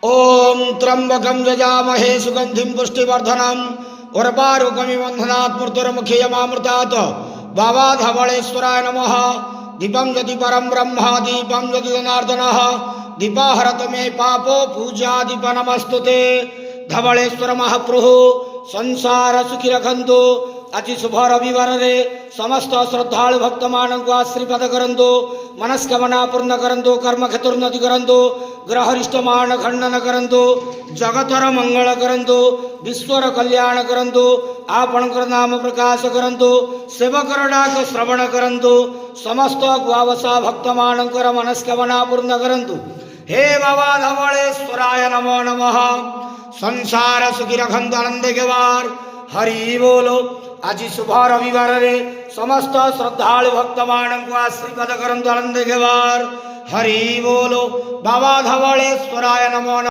ओम त्र्यंबकं यजामहे सुगंधिं पुष्टिवर्धनम् उर्वारुकमिव बन्धनात् मृत्युर्मुखीयमामृतात् बाबा धवळेश्वराय नमः। दीपं यदि परं ब्रह्म दीपं यदि जनार्दनः दीपाहरत मे पापो पूजा दीप नमस्तुते। धवळेश्वर महाप्रभु संसार सुखी रखंतु। आज शुभ रविवार रे समस्त श्रद्धालु भक्त मान को आशीर्वाद करंतु, मनस्कामना पूर्ण करंतु, कर्म क्षेत्रोन्नति करंतु, ग्रहरिष्ट मान खंडन करंतु, जगतर मंगल करंतु, विश्वर कल्याण करंतु, आपणकर नाम प्रकाश करंतु, सेवकर डाक श्रवण करंतु, समस्त गुआवसा भक्त मानकर मनस्कामना पूर्ण करंतु। हे बाबा धवळेश्वराय नमो नमः। संसार सुखी रखंतु आनंदे गेवार हरि बोलो। आज शुभ रविवार रे समस्त श्रद्धालु भक्त मान को आशीर्वाद करंतु आनंद गेवार हरि बोलो। बाबा धवळेश्वराय नमो नमः।